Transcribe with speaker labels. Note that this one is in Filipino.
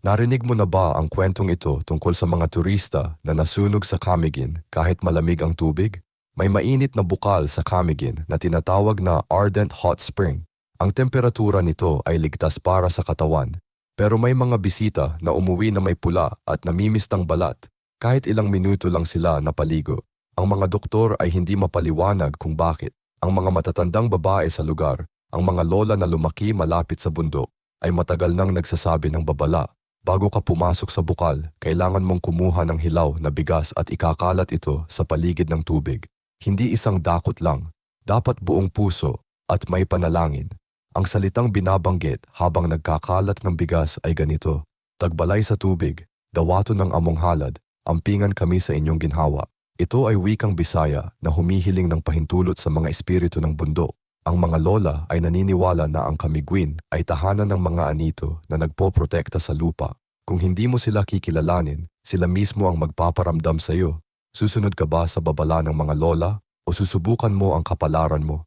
Speaker 1: Narinig mo na ba ang kwentong ito tungkol sa mga turista na nasunog sa Camiguin kahit malamig ang tubig? May mainit na bukal sa Camiguin na tinatawag na Ardent Hot Spring. Ang temperatura nito ay ligtas para sa katawan. Pero may mga bisita na umuwi na may pula at namimistang balat kahit ilang minuto lang sila napaligo. Ang mga doktor ay hindi mapaliwanag kung bakit. Ang mga matatandang babae sa lugar, ang mga lola na lumaki malapit sa bundok, ay matagal nang nagsasabi ng babala. Bago ka pumasok sa bukal, kailangan mong kumuha ng hilaw na bigas at ikakalat ito sa paligid ng tubig. Hindi isang dakot lang, dapat buong puso at may panalangin. Ang salitang binabanggit habang nagkakalat ng bigas ay ganito: "Tagbalay sa tubig, dawato ng among halad, ampingan kami sa inyong ginhawa." Ito ay wikang Bisaya na humihiling ng pahintulot sa mga espiritu ng bundok. Ang mga lola ay naniniwala na ang Camiguin ay tahanan ng mga anito na nagpoprotekta sa lupa. Kung hindi mo sila kikilalanin, sila mismo ang magpaparamdam sa iyo. Susunod ka ba sa babala ng mga lola o susubukan mo ang kapalaran mo?